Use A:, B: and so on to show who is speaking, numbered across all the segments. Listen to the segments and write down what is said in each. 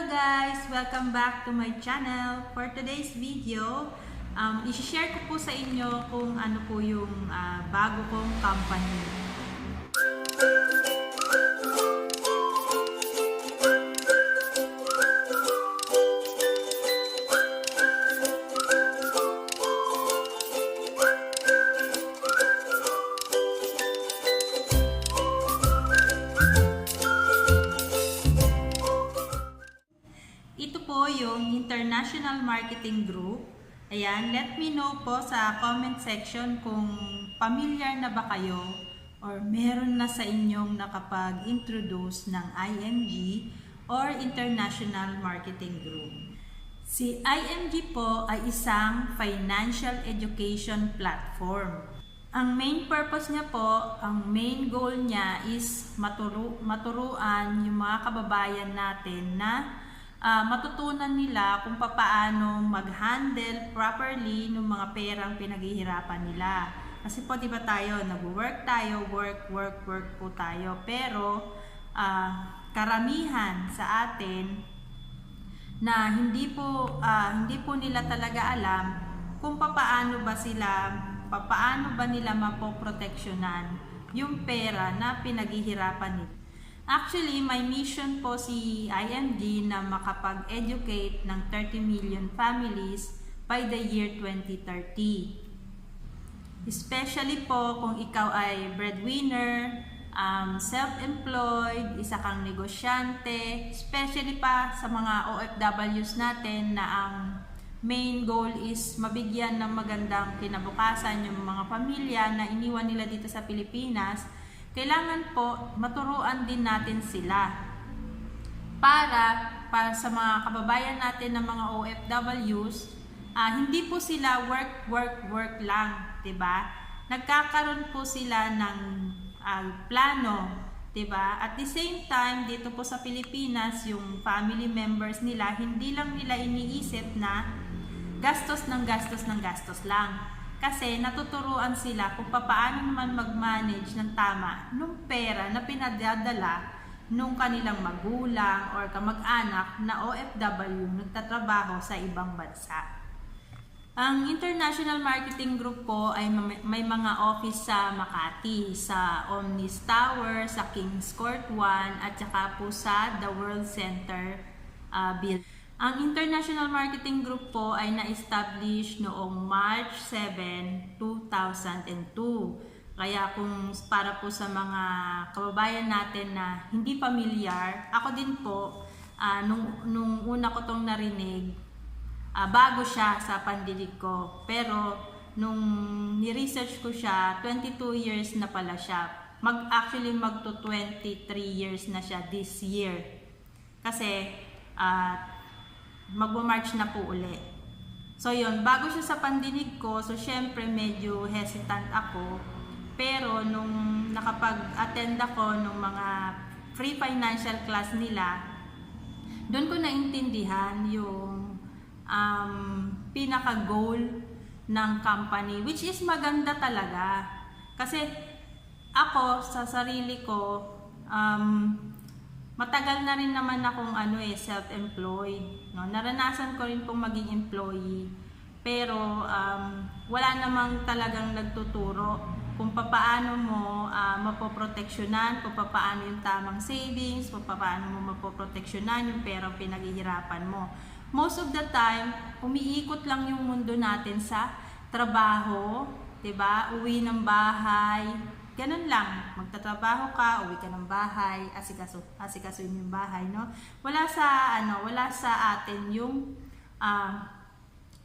A: Hello guys! Welcome back to my channel. For today's video, i-share ko po sa inyo kung ano po yung bago kong company. Ito po yung International Marketing Group. Ayan, let me know po sa comment section kung familiar na ba kayo or meron na sa inyong nakapag-introduce ng IMG or International Marketing Group. Si IMG po ay isang financial education platform. Ang main purpose niya po, ang main goal niya is maturuan yung mga kababayan natin na matutunan nila kung paano mag-handle properly ng mga perang pinaghihirapan nila. Kasi po diba tayo, nag-work tayo, work po tayo. Pero karamihan sa atin na hindi po nila talaga alam kung paano ba nila mapoproteksyonan yung pera na pinaghihirapan nila. Actually, may mission po si IMG na makapag-educate ng 30 million families by the year 2030. Especially po kung ikaw ay breadwinner, self-employed, isa kang negosyante, especially pa sa mga OFWs natin na ang main goal is mabigyan ng magandang kinabukasan yung mga pamilya na iniwan nila dito sa Pilipinas. Kailangan po maturuan din natin sila para sa mga kababayan natin ng mga OFWs, hindi po sila work lang, 'di ba? Nagkakaroon po sila ng plano, 'di ba? At the same time, dito po sa Pilipinas, yung family members nila hindi lang nila iniisip na gastos lang. Kasi natuturuan sila kung paano naman mag-manage ng tama nung pera na pinadadala nung kanilang magulang or kamag-anak na OFW nagtatrabaho sa ibang bansa. Ang International Marketing Group po ay may mga office sa Makati, sa Omnis Tower, sa Kings Court 1 at saka po sa The World Center building. Ang International Marketing Group po ay na-establish noong March 7, 2002. Kaya kung para po sa mga kababayan natin na hindi pamilyar, ako din po, nung una ko tong narinig, bago siya sa pandinig ko. Pero nung ni-research ko siya, 22 years na pala siya. Actually magto 23 years na siya this year. Kasi magwa-March na po uli. So yun, bago siya sa pandinig ko, so syempre medyo hesitant ako. Pero nung nakapag-attend ako nung mga free financial class nila, doon ko naintindihan yung pinaka-goal ng company, which is maganda talaga. Kasi ako, sa sarili ko, matagal na rin naman akong self-employed. No? Naranasan ko rin pong maging employee. Pero wala namang talagang nagtuturo kung paano mo mapoproteksyonan, kung paano yung tamang savings, kung paano mo mapoproteksyonan yung perang pinaghihirapan mo. Most of the time, umiikot lang yung mundo natin sa trabaho, 'di ba? Uwi ng bahay, ganun lang. Magtatrabaho ka, uwi ka ng bahay, asikasuin yung bahay, no? Wala sa atin yung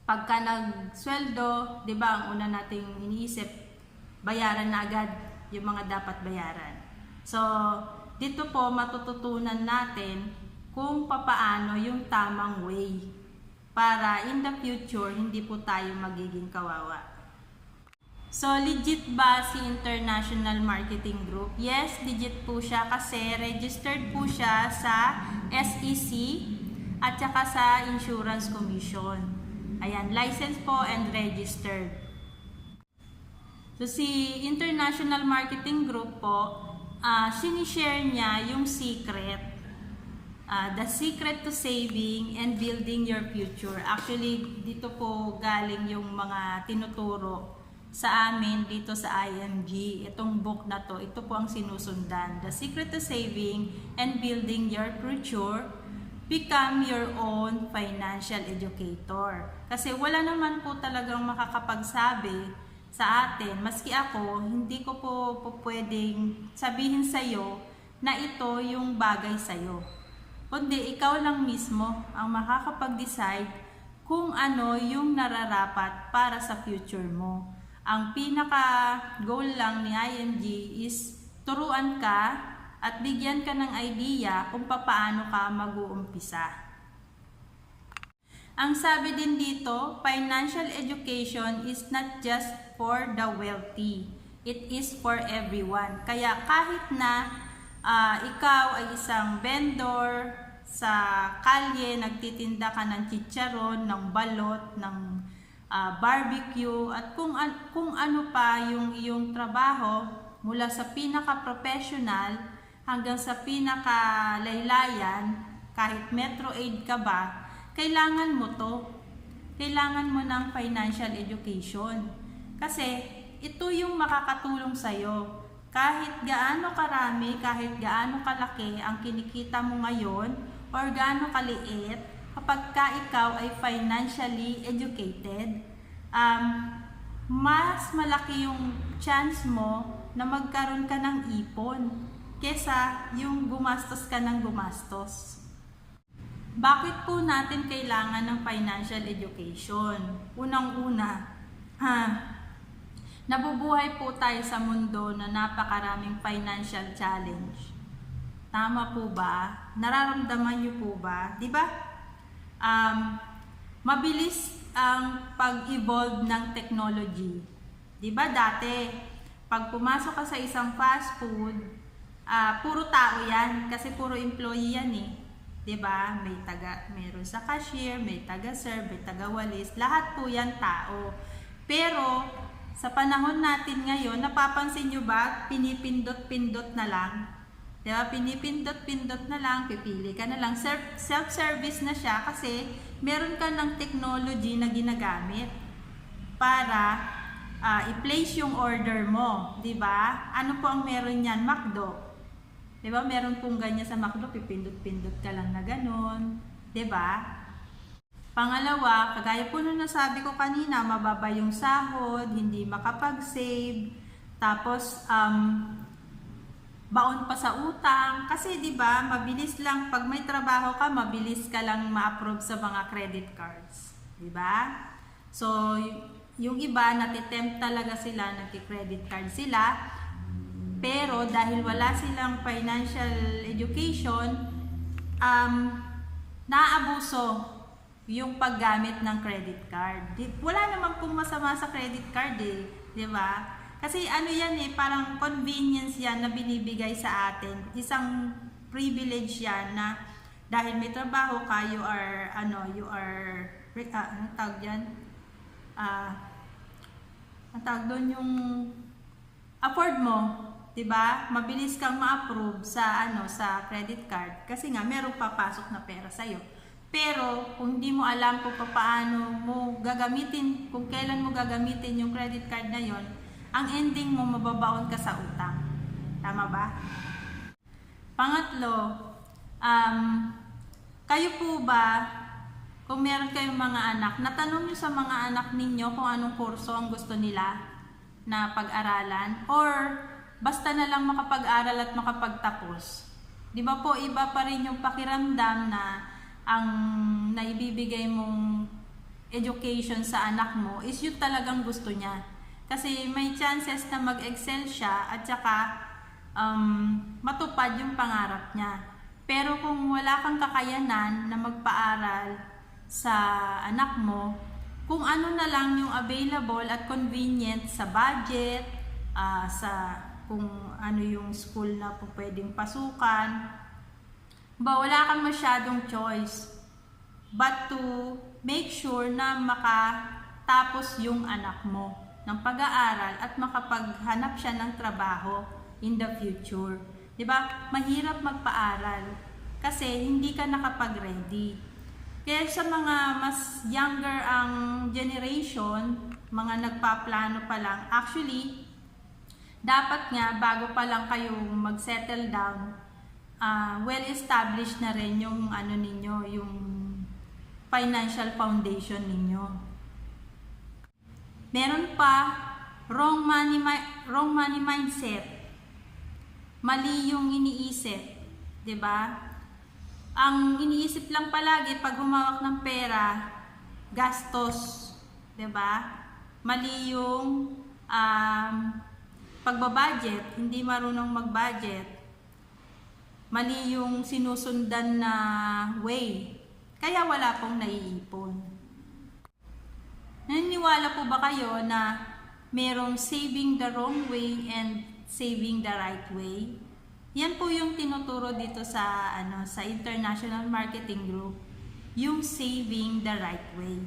A: pagka nagsweldo, 'di ba? Ang una nating iniisip, bayaran na agad yung mga dapat bayaran. So, dito po matututunan natin kung paano yung tamang way para in the future hindi po tayo magiging kawawa. So, legit ba si International Marketing Group? Yes, legit po siya kasi registered po siya sa SEC at saka sa Insurance Commission. Ayan, license po and registered. So, si International Marketing Group po, sinishare niya yung secret The Secret to Saving and Building Your Future. Actually, dito po galing yung mga tinuturo sa amin dito sa IMG. Itong book na to, ito po ang sinusundan. The Secret to Saving and Building Your Future. Become your own financial educator. Kasi wala naman po talagang makakapagsabi sa atin, maski ako, hindi ko po pwedeng sabihin sa'yo na ito yung bagay sa'yo. Kundi ikaw lang mismo ang makakapag-decide kung ano yung nararapat para sa future mo. Ang pinaka-goal lang ni IMG is turuan ka at bigyan ka ng idea kung paano ka mag-uumpisa. Ang sabi din dito, financial education is not just for the wealthy. It is for everyone. Kaya kahit na ikaw ay isang vendor sa kalye, nagtitinda ka ng chicharon, ng balot, ng barbecue, at kung ano pa yung iyong trabaho, mula sa pinaka-professional hanggang sa pinaka-laylayan, kahit Metro Aid ka ba, kailangan mo to. Kailangan mo ng financial education. Kasi ito yung makakatulong sa'yo. Kahit gaano karami, kahit gaano kalaki ang kinikita mo ngayon, or gaano kaliit, kapag ka ikaw ay financially educated, mas malaki yung chance mo na magkaroon ka ng ipon kesa yung gumastos ka ng gumastos. Bakit po natin kailangan ng financial education? Unang-una, nabubuhay po tayo sa mundo na napakaraming financial challenge. Tama po ba? Nararamdaman niyo po ba? Di ba? Mabilis ang pag-evolve ng technology. Di ba dati, pag pumasok ka sa isang fast food, puro tao yan kasi puro employee yan eh. 'Di ba? Meron sa cashier, may taga-serve, may taga-walis, lahat po yan tao. Pero sa panahon natin ngayon, napapansin nyo ba, pinipindot-pindot na lang? 'Di ba? Pinipindot-pindot na lang, pipili ka na lang. Self-service na siya kasi meron ka ng technology na ginagamit para i-place yung order mo, 'di ba? Ano po ang meron niyan? McDo. Diba, meron pong ganyan sa McDo, pipindot-pindot ka lang na ganon. Diba? Pangalawa, kagaya po nung nasabi ko kanina, mababa yung sahod, hindi makapag-save, tapos baon pa sa utang. Kasi diba, mabilis lang, pag may trabaho ka, mabilis ka lang ma-approve sa mga credit cards. Diba? So, yung iba, natitempt talaga sila, nagki-credit card sila. Pero dahil wala silang financial education, naabuso yung paggamit ng credit card. Wala naman pong masama sa credit card eh, di ba? Kasi ano yan eh, parang convenience yan na binibigay sa atin. Isang privilege yan na dahil may trabaho ka, you are, ano tawag dyan? Ang tawag doon yung afford mo. Diba? Mabilis kang ma-approve sa sa credit card kasi nga merong papasok na pera sa iyo. Pero kung hindi mo alam kung paano mo gagamitin, kung kailan mo gagamitin yung credit card na yon, ang ending mo mababaon ka sa utang. Tama ba? Pangatlo, kayo po ba, kung meron kayong mga anak, natanong niyo sa mga anak ninyo kung anong kurso ang gusto nila na pag-aralan, or basta na lang makapag-aral at makapagtapos? Di ba po, iba pa rin yung pakiramdam na ang naibibigay mong education sa anak mo is yun talagang gusto niya. Kasi may chances na mag-excel siya at saka matupad yung pangarap niya. Pero kung wala kang kakayanan na magpaaral sa anak mo, kung ano na lang yung available at convenient sa budget, kung ano yung school na po pwedeng pasukan, wala kang masyadong choice but to make sure na makatapos yung anak mo ng pag-aaral at makapaghanap siya ng trabaho in the future. 'Di ba? Mahirap magpaaral kasi hindi ka nakapag-ready. Kaya sa mga mas younger ang generation, mga nagpaplano pa lang, actually, dapat nga bago pa lang kayong mag-settle down, well-established na rin yung ano ninyo, yung financial foundation ninyo. Meron pa, wrong money mindset. Mali yung iniisip, 'di ba? Ang iniisip lang palagi pag humawak ng pera, gastos, 'di ba? Mali yung pagbabudget, hindi marunong mag-budget. Mali yung sinusundan na way. Kaya wala pong naiipon. Naniniwala po ba kayo na merong saving the wrong way and saving the right way? Yan po yung tinuturo dito sa sa International Marketing Group, yung saving the right way.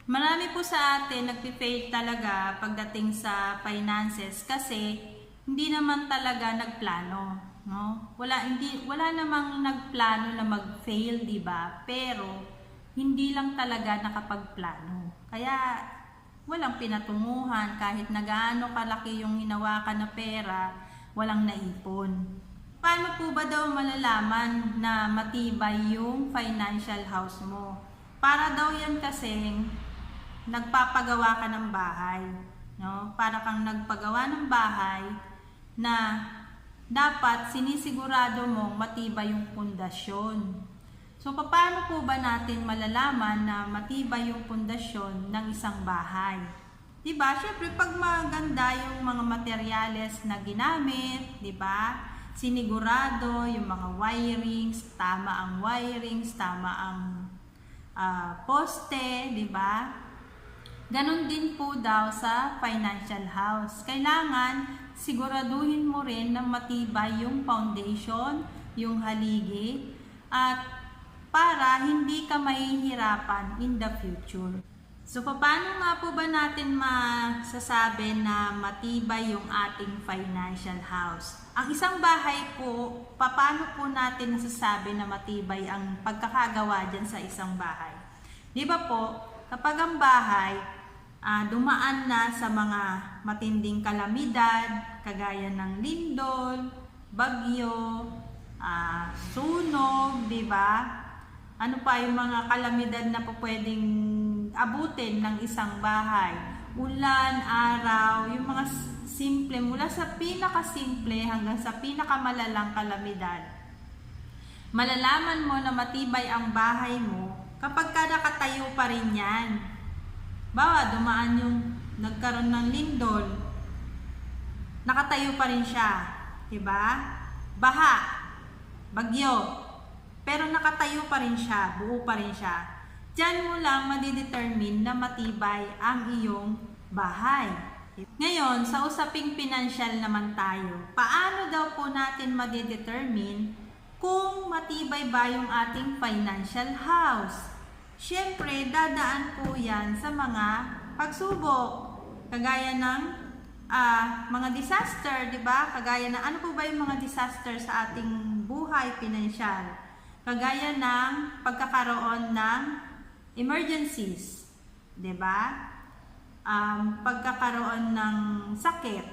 A: Marami po sa atin nagpi-fail talaga pagdating sa finances kasi hindi naman talaga nagplano, no? Wala namang nagplano na mag-fail, 'di ba? Pero hindi lang talaga nakapagplano. Kaya walang pinatunguhan, kahit na gaano kalaki yung hinawakan na pera, walang naipon. Paano po ba daw malalaman na matibay yung financial house mo? Para daw yan kasing nagpapagawa ka ng bahay, no? Para kang nagpagawa ng bahay na dapat sinisigurado mong matibay yung pundasyon. So, paano po ba natin malalaman na matibay yung pundasyon ng isang bahay? Diba? Siyempre, pag maganda yung mga materyales na ginamit, diba? Sinigurado yung mga wirings, tama ang wirings, tama ang poste, diba? Ganon din po daw sa financial house. Kailangan siguraduhin mo rin na matibay yung foundation, yung haligi, at para hindi ka mahihirapan in the future. So, paano nga po ba natin masasabi na matibay yung ating financial house? Ang isang bahay po, paano po natin nasasabi na matibay ang pagkakagawa dyan sa isang bahay? Di ba po, kapag ang bahay dumaan na sa mga matinding kalamidad, kagaya ng lindol, bagyo, sunog, di ba? Ano pa yung mga kalamidad na po pwedeng abutin ng isang bahay? Ulan, araw, yung mga simple, mula sa pinakasimple hanggang sa pinakamalalang kalamidad. Malalaman mo na matibay ang bahay mo kapag nakatayo pa rin yan. Bawa, dumaan yung nagkaroon ng lindol, nakatayo pa rin siya. Diba? Baha, bagyo, pero nakatayo pa rin siya, buo pa rin siya. Diyan mo lang madidetermine na matibay ang iyong bahay. Ngayon, sa usaping pinansyal naman tayo, paano daw po natin madidetermine kung matibay ba yung ating financial house? Siyempre, dadaan po yan sa mga pagsubok. Kagaya ng mga disaster, di ba? Kagaya ng ano po ba yung mga disaster sa ating buhay pinansyal? Kagaya ng pagkakaroon ng emergencies, 'di ba? Pagkakaroon ng sakit,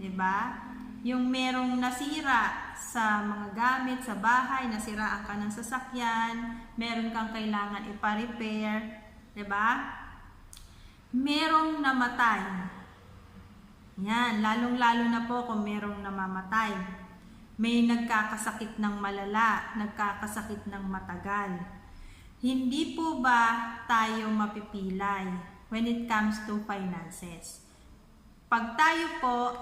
A: 'di ba? Yung merong nasira sa mga gamit sa bahay, nasiraan ka ng sasakyan, meron kang kailangan ipa-repair, 'di ba? Merong namatay. Yan, lalong-lalo na po kung merong namamatay. May nagkakasakit ng malala, nagkakasakit ng matagal. Hindi po ba tayo mapipilay when it comes to finances? Pag tayo po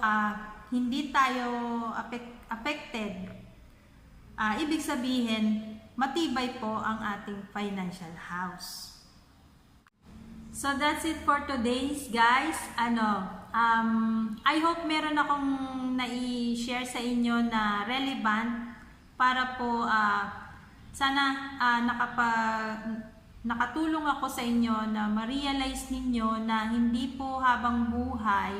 A: hindi tayo affected, ibig sabihin matibay po ang ating financial house. So that's it for today's guys. I hope meron akong nai-share sa inyo na relevant para po sana nakatulong ako sa inyo na ma-realize ninyo na hindi po habang buhay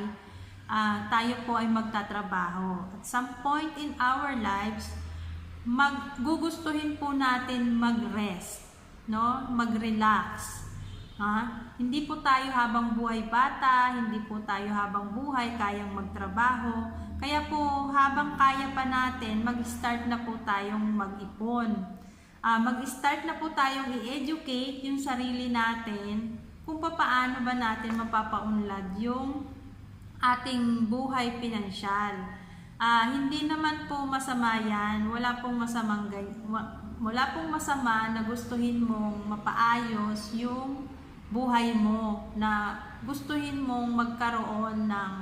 A: tayo po ay magtatrabaho. At some point in our lives, gugustuhin po natin mag-rest, no? Mag-relax. Hindi po tayo habang buhay bata, hindi po tayo habang buhay kayang magtrabaho. Kaya po habang kaya pa natin, mag-start na po tayong mag-ipon. Mag-start na po tayong i-educate yung sarili natin kung paano ba natin mapapaunlad yung ating buhay pinansyal. Hindi naman po masama yan, wala pong masama na gustuhin mong mapaayos yung buhay mo, na gustuhin mong magkaroon ng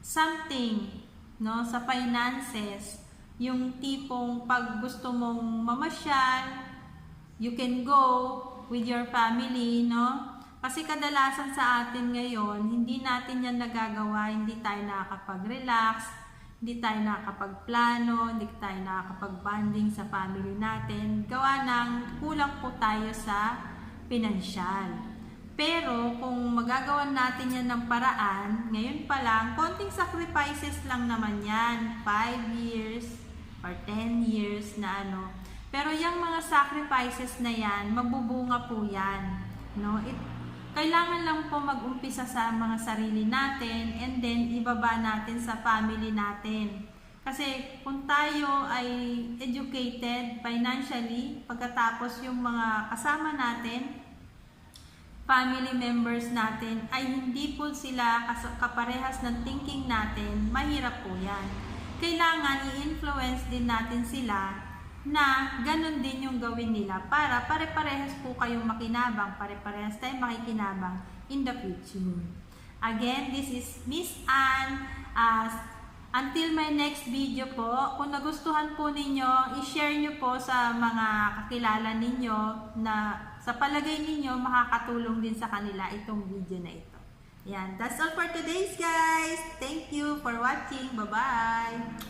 A: something, no, sa finances, yung tipong pag gusto mong mamasyal, you can go with your family, no? Kasi kadalasan sa atin ngayon, hindi natin yan nagagawa, hindi tayo nakakapag-relax, hindi tayo nakakapagplano, hindi tayo nakakapag-bonding sa family natin, gawa ng kulang po tayo sa pinansyal. Pero kung magagawan natin yan ng paraan, ngayon pa lang, konting sacrifices lang naman yan, 5 years or 10 years na ano. Pero yung mga sacrifices na yan, magbubunga po yan, no? Kailangan lang po mag-umpisa sa mga sarili natin and then ibaba natin sa family natin. Kasi kung tayo ay educated financially, pagkatapos yung mga kasama natin, family members natin, ay hindi po sila kaparehas ng thinking natin, mahirap po yan. Kailangan i-influence din natin sila na ganun din yung gawin nila para pare-parehas po kayong makinabang, pare-parehas tayong makikinabang in the future. Again, this is Miss Ann. Until my next video po, kung nagustuhan po ninyo, i-share nyo po sa mga kakilala ninyo na sa palagay ninyo makakatulong din sa kanila itong video na ito. Yan, that's all for today's guys. Thank you for watching. Bye-bye!